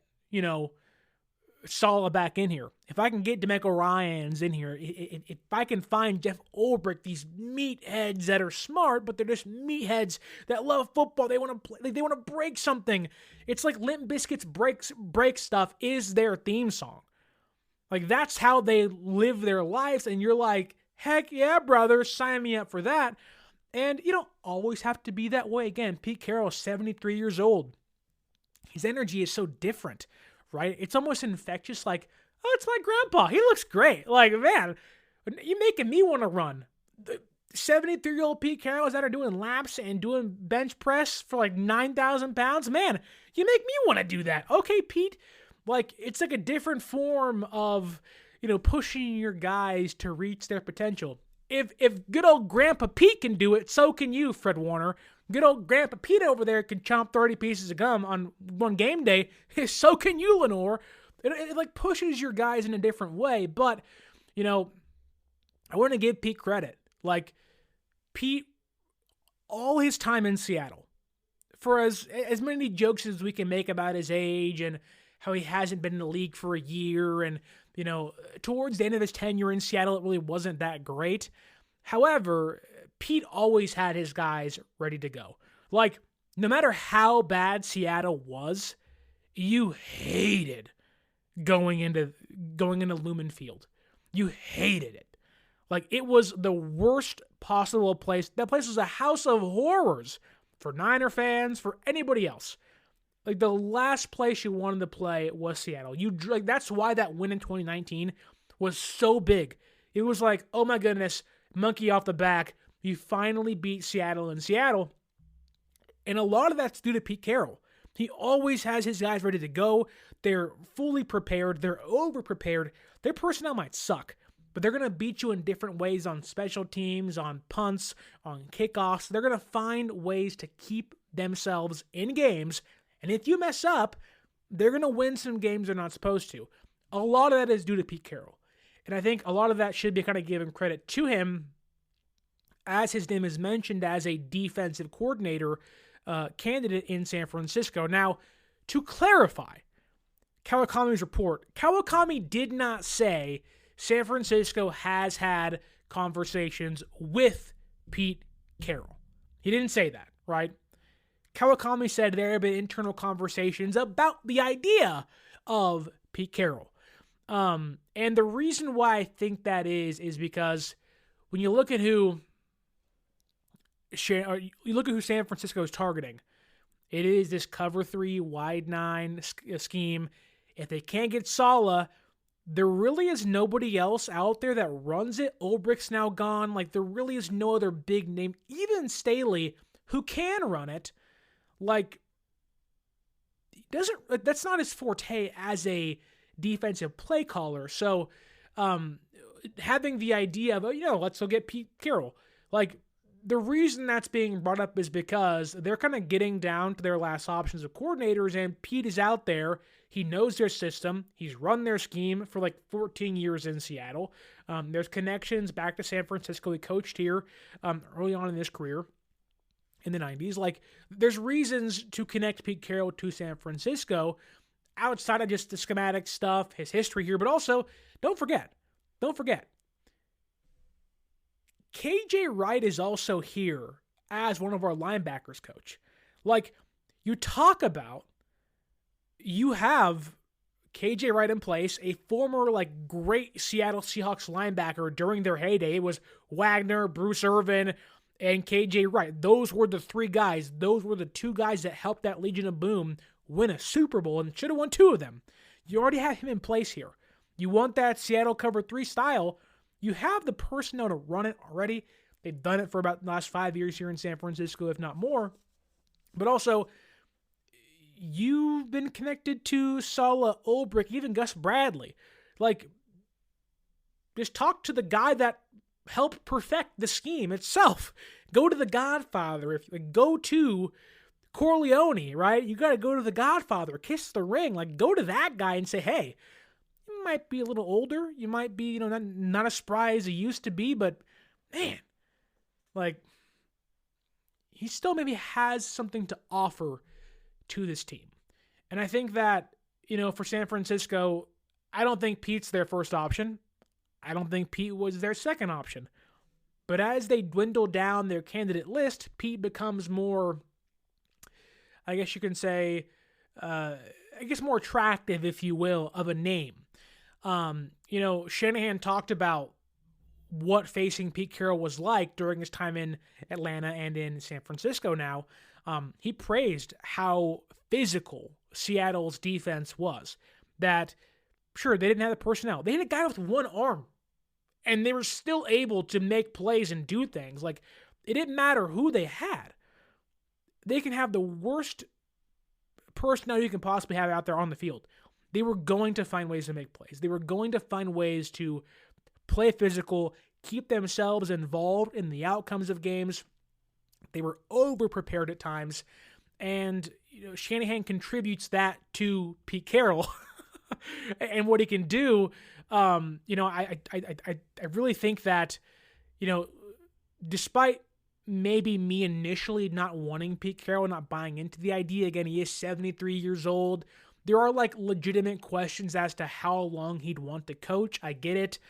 Saleh back in here, if I can get DeMeco Ryans in here, if I can find Jeff Ulbrich, these meatheads that are smart, but they're just meatheads that love football. They want to play, they want to break something. It's like Limp Bizkit's break stuff is their theme song. Like, that's how they live their lives, and you're like, heck yeah, brother, sign me up for that. And you don't always have to be that way. Again, Pete Carroll is 73 years old. His energy is so different, right? It's almost infectious, like, oh, it's my grandpa. He looks great. Like, man, you're making me want to run. The 73-year-old Pete Carroll is out there doing laps and doing bench press for like 9,000 pounds. Man, you make me want to do that. Okay, Pete. Like, it's like a different form of, pushing your guys to reach their potential. If good old Grandpa Pete can do it, so can you, Fred Warner. Good old Grandpa Pete over there can chomp 30 pieces of gum on one game day. So can you, Lenore. It like pushes your guys in a different way. But, I want to give Pete credit. Like, Pete, all his time in Seattle, for as many jokes as we can make about his age and how he hasn't been in the league for a year, and, towards the end of his tenure in Seattle, it really wasn't that great. However, Pete always had his guys ready to go. Like, no matter how bad Seattle was, you hated going into Lumen Field. You hated it. Like, it was the worst possible place. That place was a house of horrors for Niner fans, for anybody else. Like, the last place you wanted to play was Seattle. That's why that win in 2019 was so big. It was like, oh my goodness, monkey off the back. You finally beat Seattle in Seattle. And a lot of that's due to Pete Carroll. He always has his guys ready to go. They're fully prepared. They're over-prepared. Their personnel might suck, but they're going to beat you in different ways on special teams, on punts, on kickoffs. They're going to find ways to keep themselves in games. And if you mess up, they're going to win some games they're not supposed to. A lot of that is due to Pete Carroll. And I think a lot of that should be kind of given credit to him, as his name is mentioned as a defensive coordinator candidate in San Francisco. Now, to clarify Kawakami's report, Kawakami did not say San Francisco has had conversations with Pete Carroll. He didn't say that, right? Kawakami said there have been internal conversations about the idea of Pete Carroll. And the reason why I think that is because when you look at who San Francisco is targeting, it is this cover 3, wide 9 scheme. If they can't get Saleh, there really is nobody else out there that runs it. Ulbricht's now gone. Like, there really is no other big name, even Staley, who can run it. Like, that's not his forte as a defensive play caller. So, having the idea of, let's go get Pete Carroll. Like, the reason that's being brought up is because they're kind of getting down to their last options of coordinators, and Pete is out there. He knows their system. He's run their scheme for like 14 years in Seattle. There's connections back to San Francisco. He coached here early on in his career in the 90s. Like, there's reasons to connect Pete Carroll to San Francisco outside of just the schematic stuff, his history here, but also don't forget, KJ Wright is also here as one of our linebackers coach. Like, you talk about, you have KJ Wright in place, a former, like, great Seattle Seahawks linebacker during their heyday. It was Wagner, Bruce Irvin, and KJ Wright. Those were the 3 guys. Those were the 2 guys that helped that Legion of Boom win a Super Bowl and should have won 2 of them. You already have him in place here. You want that Seattle cover 3 style. You have the personnel to run it already. They've done it for about the last 5 years here in San Francisco, if not more. But also, you've been connected to Saleh, Ulbricht, even Gus Bradley. Like, just talk to the guy that helped perfect the scheme itself. Go to the Godfather. Go to Corleone, right? You got to go to the Godfather. Kiss the ring. Like, go to that guy and say, hey, you might be a little older. You might be, not as spry as he used to be, but man, like, he still maybe has something to offer to this team. And I think that, for San Francisco, I don't think Pete's their first option. I don't think Pete was their second option. But as they dwindle down their candidate list, Pete becomes more, I guess you can say, more attractive, if you will, of a name. Shanahan talked about what facing Pete Carroll was like during his time in Atlanta and in San Francisco now. He praised how physical Seattle's defense was. That, sure, they didn't have the personnel. They had a guy with one arm, and they were still able to make plays and do things. Like, it didn't matter who they had. They can have the worst personnel you can possibly have out there on the field. They were going to find ways to make plays. They were going to find ways to play physical, keep themselves involved in the outcomes of games. They were over-prepared at times. And Shanahan contributes that to Pete Carroll and what he can do. I really think that, despite maybe me initially not wanting Pete Carroll, not buying into the idea, again, he is 73 years old. there are like legitimate questions as to how long he'd want to coach. I get it.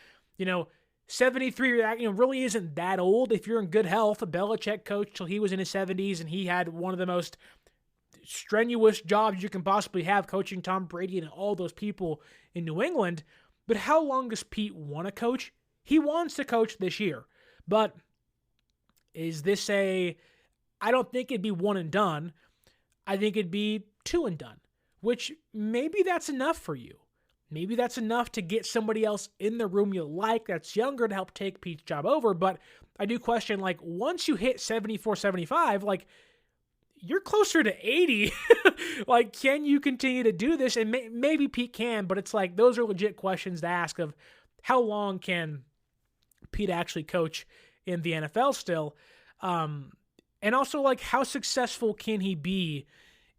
73 really isn't that old if you're in good health. Belichick coached till he was in his 70s, and he had one of the most strenuous jobs you can possibly have, coaching Tom Brady and all those people in New England. But how long does Pete want to coach? He wants to coach this year. But is this I don't think it'd be one and done. I think it'd be two and done, which maybe that's enough for you. Maybe that's enough to get somebody else in the room you like that's younger to help take Pete's job over. But I do question, like, once you hit 74, 75, like, you're closer to 80. Like, can you continue to do this? And maybe Pete can, but it's like, those are legit questions to ask of how long can Pete actually coach in the NFL still? And also, like, how successful can he be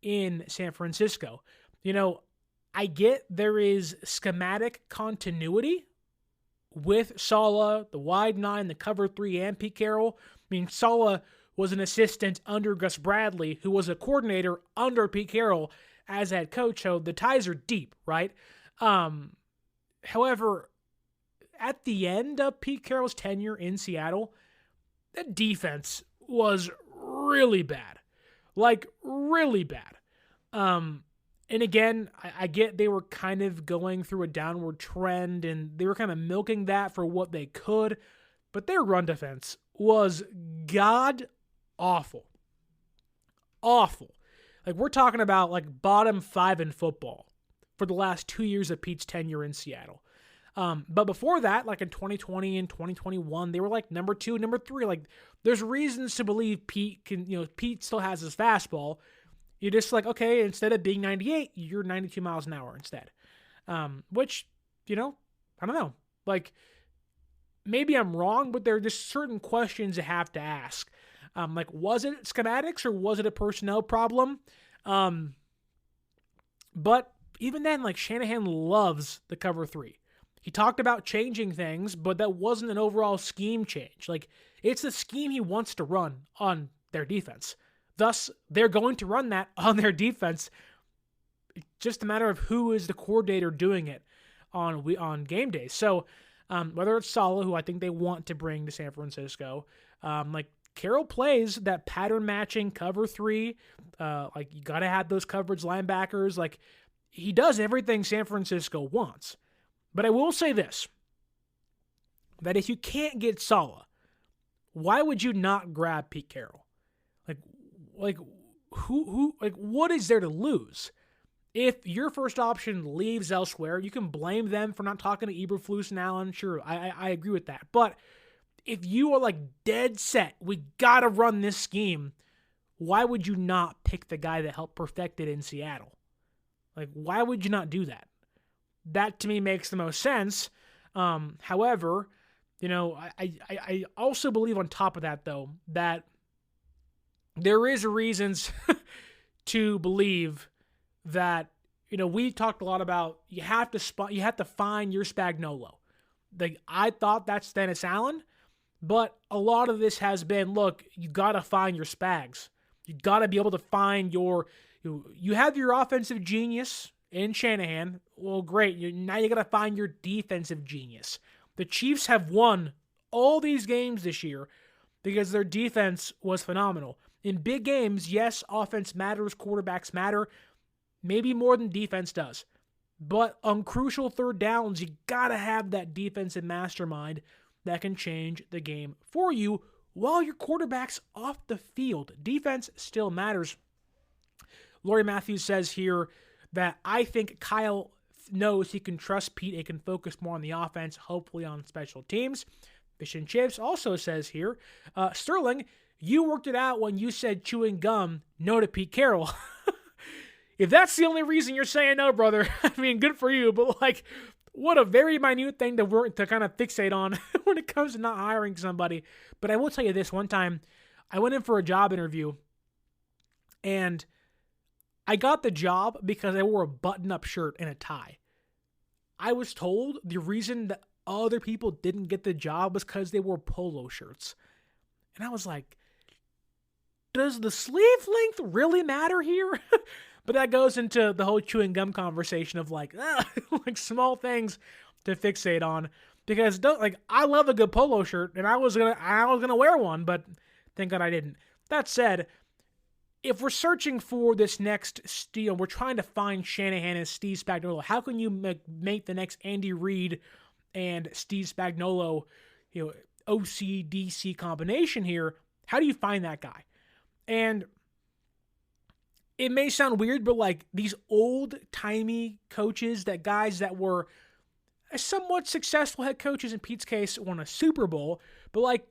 in San Francisco? I get there is schematic continuity with Saleh, the wide 9, the cover 3, and Pete Carroll. I mean, Saleh was an assistant under Gus Bradley, who was a coordinator under Pete Carroll as head coach, so the ties are deep, right? However, at the end of Pete Carroll's tenure in Seattle, that defense was really bad. Like, really bad. And again, I get they were kind of going through a downward trend, and they were kind of milking that for what they could, but their run defense was god-awful. Awful. Like, we're talking about, like, bottom 5 in football for the last 2 years of Pete's tenure in Seattle. But before that, like in 2020 and 2021, they were like number 2, number 3. Like, there's reasons to believe Pete still has his fastball. You're just like, okay, instead of being 98, you're 92 miles an hour instead. Which, I don't know. Like, maybe I'm wrong, but there are just certain questions you have to ask. Like, was it schematics or was it a personnel problem? But even then, like, Shanahan loves the cover 3. He talked about changing things, but that wasn't an overall scheme change. Like, it's the scheme he wants to run on their defense. Thus, they're going to run that on their defense. It's just a matter of who is the coordinator doing it on game days. So, whether it's Saleh, who I think they want to bring to San Francisco, like Carroll plays that pattern matching cover 3. Like, you got to have those coverage linebackers. Like, he does everything San Francisco wants. But I will say this, that if you can't get Saleh, why would you not grab Pete Carroll? Like what is there to lose? If your first option leaves elsewhere, you can blame them for not talking to Eberflus and Allen. Sure, I agree with that. But if you are like dead set, we got to run this scheme, why would you not pick the guy that helped perfect it in Seattle? Like, why would you not do that? That to me makes the most sense. However, I also believe on top of that, though, that there is reasons to believe that, we talked a lot about you have to find your Spagnuolo. Like, I thought that's Dennis Allen, but a lot of this has been, look, you got to find your Spags. You got to be able to find you have your offensive genius in Shanahan. Well, great. Now you got to find your defensive genius. The Chiefs have won all these games this year because their defense was phenomenal. In big games, yes, offense matters, quarterbacks matter, maybe more than defense does. But on crucial third downs, you got to have that defensive mastermind that can change the game for you while your quarterback's off the field. Defense still matters. Laurie Matthews says here that I think Kyle knows he can trust Pete and can focus more on the offense, hopefully on special teams. Fish and Chips also says here, Sterling, you worked it out when you said chewing gum no to Pete Carroll. If that's the only reason you're saying no, brother, I mean, good for you. But, like, what a very minute thing to kind of fixate on when it comes to not hiring somebody. But I will tell you this, one time I went in for a job interview, and I got the job because I wore a button-up shirt and a tie. I was told the reason that other people didn't get the job was because they wore polo shirts. And I was like, does the sleeve length really matter here? But that goes into the whole chewing gum conversation of like small things to fixate on. Because I love a good polo shirt, and I was gonna wear one, but thank God I didn't. That said, if we're searching for this next steal, we're trying to find Shanahan and Steve Spagnuolo. How can you make the next Andy Reid and Steve Spagnuolo, OC-DC combination here? How do you find that guy? And it may sound weird, but like these old-timey coaches, guys that were somewhat successful head coaches, in Pete's case, won a Super Bowl, but like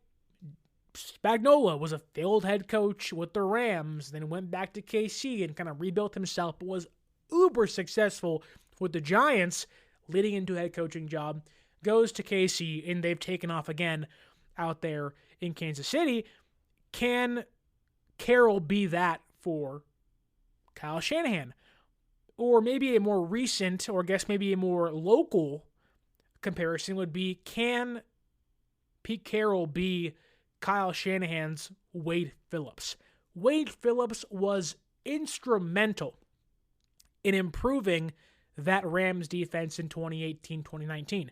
Spagnuolo was a failed head coach with the Rams, then went back to KC and kind of rebuilt himself, but was uber successful with the Giants, leading into a head coaching job, goes to KC, and they've taken off again out there in Kansas City. Can Carroll be that for Kyle Shanahan? Or maybe a more recent, or I guess maybe a more local comparison would be, can Pete Carroll be Kyle Shanahan's Wade Phillips? Wade Phillips was instrumental in improving that Rams defense in 2018-2019.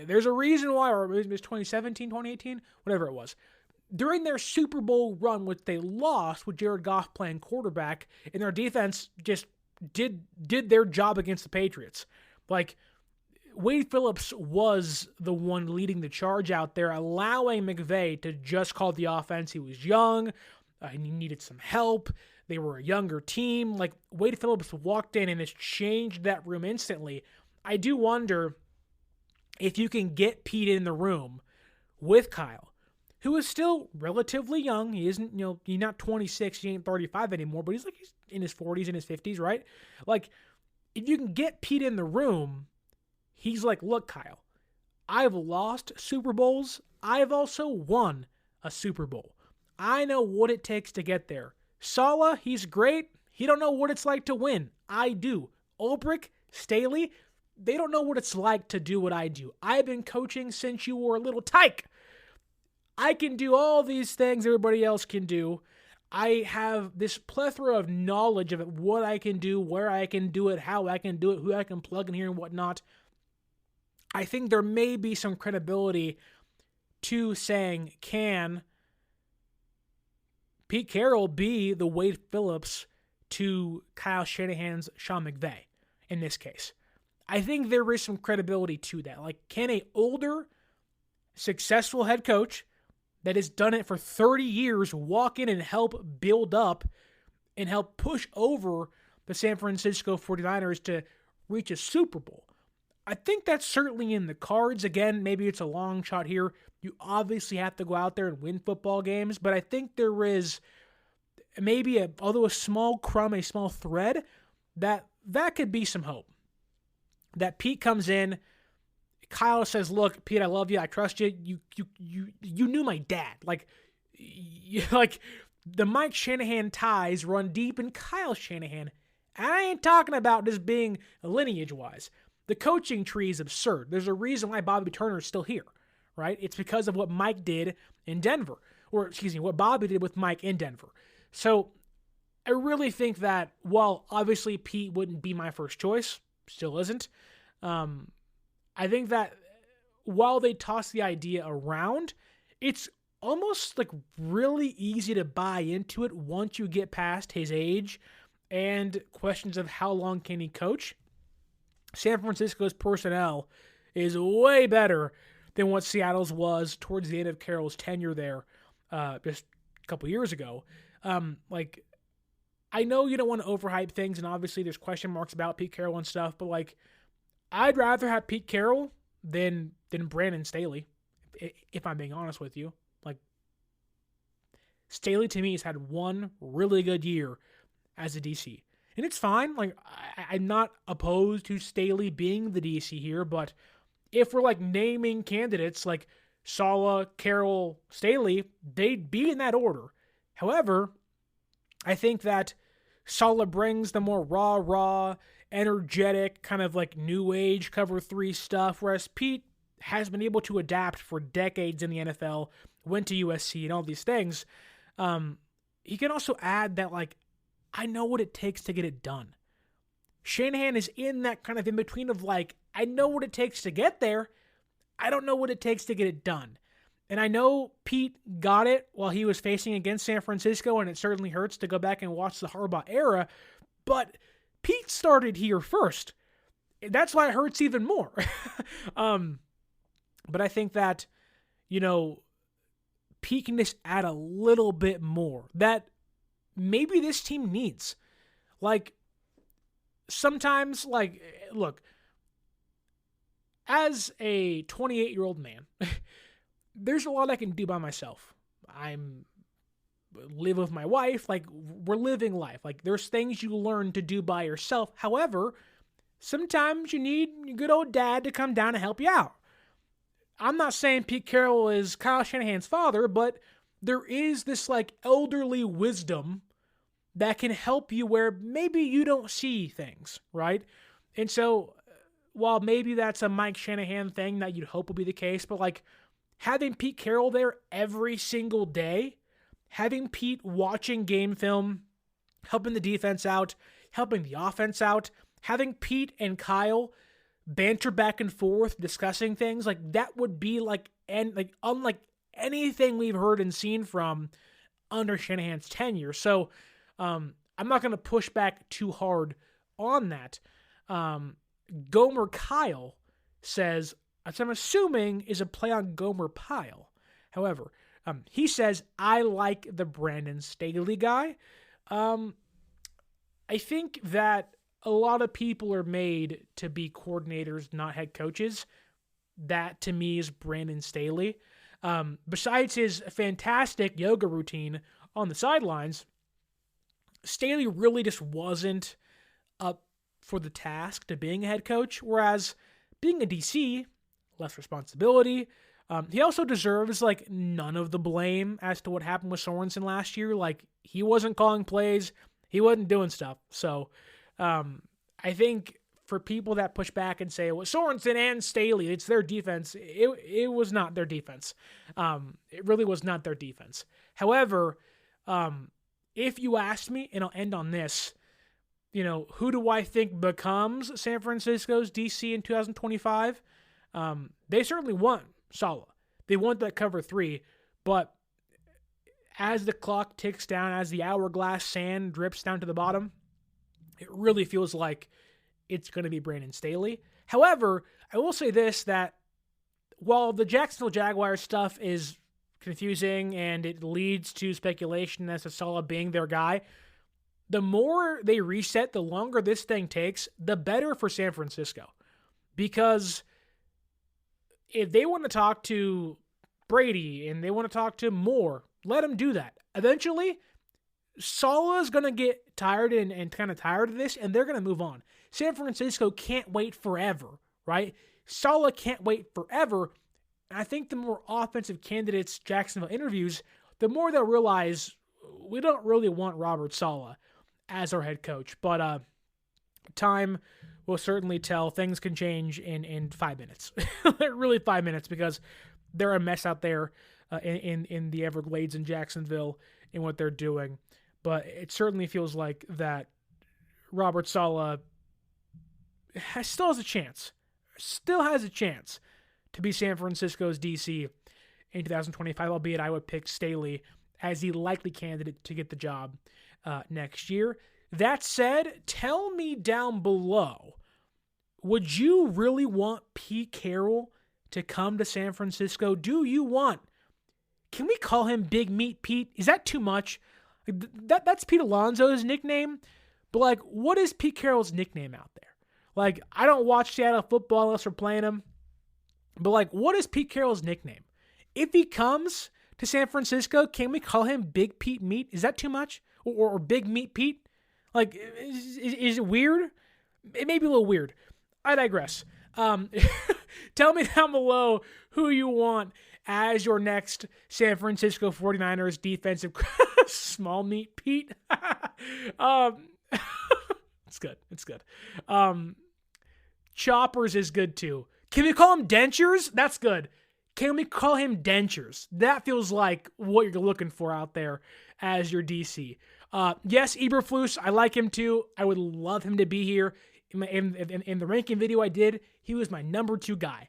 There's a reason why, or it was 2017, 2018, whatever it was. During their Super Bowl run, which they lost with Jared Goff playing quarterback, and their defense just did their job against the Patriots. Like, Wade Phillips was the one leading the charge out there, allowing McVay to just call the offense. He was young. He needed some help. They were a younger team. Like, Wade Phillips walked in and has changed that room instantly. I do wonder if you can get Pete in the room with Kyle, who is still relatively young. He isn't, he's not 26, he ain't 35 anymore, but he's in his 40s, in his 50s, right? Like, if you can get Pete in the room, he's like, look, Kyle, I've lost Super Bowls. I've also won a Super Bowl. I know what it takes to get there. Saleh, he's great. He don't know what it's like to win. I do. Ulbrich, Staley, they don't know what it's like to do what I do. I've been coaching since you were a little tyke. I can do all these things everybody else can do. I have this plethora of knowledge of what I can do, where I can do it, how I can do it, who I can plug in here and whatnot. I think there may be some credibility to saying, can Pete Carroll be the Wade Phillips to Kyle Shanahan's Sean McVay in this case? I think there is some credibility to that. Like, can a older, successful head coach that has done it for 30 years walk in and help build up and help push over the San Francisco 49ers to reach a Super Bowl? I think that's certainly in the cards. Again, maybe it's a long shot here. You obviously have to go out there and win football games, but I think there is maybe, although a small crumb, a small thread, that could be some hope. That Pete comes in, Kyle says, look, Pete, I love you, I trust you. You knew my dad. Like the Mike Shanahan ties run deep in Kyle Shanahan. And I ain't talking about just being lineage-wise. The coaching tree is absurd. There's a reason why Bobby Turner is still here, right? It's because of what Mike did in Denver. What Bobby did with Mike in Denver. So I really think that while obviously Pete wouldn't be my first choice, still isn't, I think that while they toss the idea around, it's almost like really easy to buy into it once you get past his age and questions of how long can he coach. San Francisco's personnel is way better than what Seattle's was towards the end of Carroll's tenure there just a couple years ago. I know you don't want to overhype things, and obviously there's question marks about Pete Carroll and stuff, but I'd rather have Pete Carroll than Brandon Staley, if I'm being honest with you. Staley to me has had one really good year as a DC. And it's fine. I'm not opposed to Staley being the DC here, but if we're naming candidates like Saleh, Carroll, Staley, they'd be in that order. However, I think that Saleh brings the more raw, energetic, kind of new age cover 3 stuff, whereas Pete has been able to adapt for decades in the NFL, went to USC and all these things. He can also add that I know what it takes to get it done. Shanahan is in that kind of in between of like, I know what it takes to get there. I don't know what it takes to get it done. And I know Pete got it while he was facing against San Francisco, and it certainly hurts to go back and watch the Harbaugh era, but Pete started here first. That's why it hurts even more. But I think that, Pete can just add a little bit more that maybe this team needs. Like, sometimes, look, as a 28-year-old man, there's a lot I can do by myself. Live with my wife. Like, we're living life. Like, there's things you learn to do by yourself. However, sometimes you need your good old dad to come down and help you out. I'm not saying Pete Carroll is Kyle Shanahan's father, but there is this, elderly wisdom that can help you where maybe you don't see things, right? And so, while maybe that's a Mike Shanahan thing that you'd hope will be the case, but, having Pete Carroll there every single day, having Pete watching game film, helping the defense out, helping the offense out, having Pete and Kyle banter back and forth, discussing things, that would be unlike anything we've heard and seen from under Shanahan's tenure. So I'm not going to push back too hard on that. Gomer Kyle says, which I'm assuming is a play on Gomer Pyle. However, he says, I like the Brandon Staley guy. I think that a lot of people are made to be coordinators, not head coaches. That, to me, is Brandon Staley. Besides his fantastic yoga routine on the sidelines, Staley really just wasn't up for the task to being a head coach, whereas being a DC, less responsibility. He also deserves, none of the blame as to what happened with Sorensen last year. He wasn't calling plays. He wasn't doing stuff. So, I think for people that push back and say, well, Sorensen and Staley, it's their defense, it was not their defense. It really was not their defense. However, if you ask me, and I'll end on this, who do I think becomes San Francisco's DC in 2025? They certainly want Saleh. They want that cover 3, but as the clock ticks down, as the hourglass sand drips down to the bottom, it really feels like it's going to be Brandon Staley. However, I will say this, that while the Jacksonville Jaguars stuff is confusing and it leads to speculation as to Saleh being their guy, the more they reset, the longer this thing takes, the better for San Francisco. Because if they want to talk to Brady and they want to talk to Moore, let them do that. Eventually, Saleh's going to get tired and kind of tired of this, and they're going to move on. San Francisco can't wait forever, right? Saleh can't wait forever. And I think the more offensive candidates Jacksonville interviews, the more they'll realize we don't really want Robert Saleh as our head coach. But time will certainly tell. Things can change in 5 minutes. Really 5 minutes, because they're a mess out there in the Everglades in Jacksonville in what they're doing. But it certainly feels like that Robert Saleh still has a chance to be San Francisco's DC in 2025, albeit I would pick Staley as the likely candidate to get the job next year. That said, tell me down below, would you really want Pete Carroll to come to San Francisco? Can we call him Big Meat Pete? Is that too much? That's Pete Alonso's nickname, but what is Pete Carroll's nickname out there? I don't watch Seattle football unless we're playing him, but what is Pete Carroll's nickname? If he comes to San Francisco, can we call him Big Pete Meat? Is that too much? Or Big Meat Pete? Is it weird? It may be a little weird. I digress. Tell me down below who you want as your next San Francisco 49ers defensive small meat Pete. It's good. It's good. Choppers is good too. Can we call him Dentures? That's good. Can we call him Dentures? That feels like what you're looking for out there as your DC. Yes, Eberflus, I like him too. I would love him to be here. In the ranking video I did, he was my number 2 guy.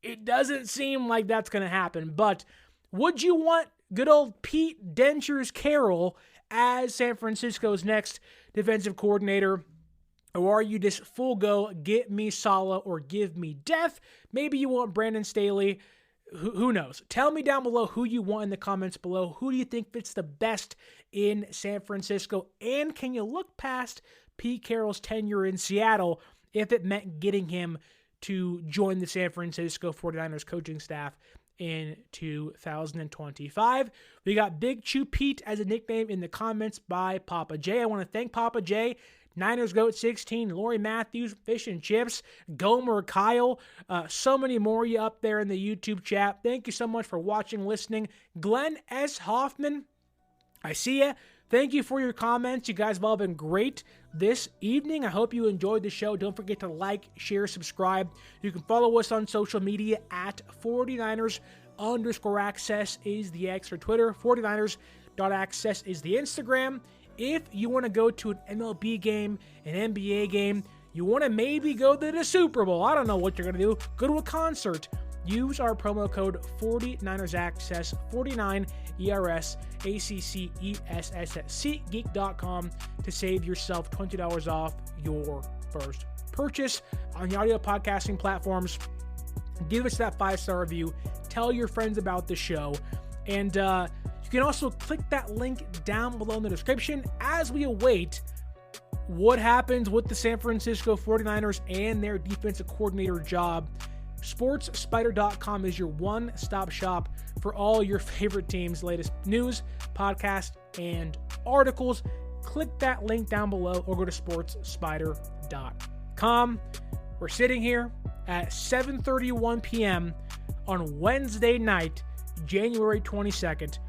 It doesn't seem like that's going to happen, but would you want good old Pete Dentures Carroll as San Francisco's next defensive coordinator? Or are you just full go, get me Saleh or give me death? Maybe you want Brandon Staley. Who knows? Tell me down below who you want in the comments below. Who do you think fits the best in San Francisco? And can you look past Pete Carroll's tenure in Seattle if it meant getting him to join the San Francisco 49ers coaching staff in 2025? We got Big Chew Pete as a nickname in the comments by Papa J. I want to thank Papa J, Niners Goat 16, Lori Matthews, Fish and Chips, Gomer Kyle, so many more of you up there in the YouTube chat. Thank you so much for watching, listening. Glenn S. Hoffman, I see ya. Thank you for your comments. You guys have all been great this evening. I hope you enjoyed the show. Don't forget to like, share, subscribe. You can follow us on social media at 49ers_access is the X or Twitter. 49ers.access is the Instagram. If you want to go to an MLB game, an NBA game, you want to maybe go to the Super Bowl, I don't know what you're going to do, go to a concert, use our promo code 49ERSAccess, 49ERSACCESS at SeatGeek.com to save yourself $20 off your first purchase on the audio podcasting platforms. Give us that 5-star review. Tell your friends about the show. And you can also click that link down below in the description as we await what happens with the San Francisco 49ers and their defensive coordinator job. SportsSpyder.com is your one-stop shop for all your favorite teams' latest news, podcasts, and articles. Click that link down below or go to SportsSpyder.com. We're sitting here at 7:31 p.m. on Wednesday night, January 22nd.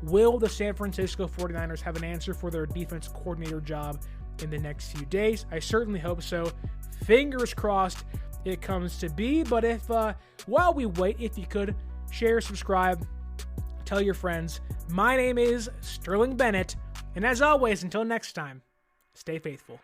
Will the San Francisco 49ers have an answer for their defense coordinator job in the next few days? I certainly hope so. Fingers crossed it comes to be. But if, while we wait, if you could, share, subscribe, tell your friends. My name is Sterling Bennett. And as always, until next time, stay faithful.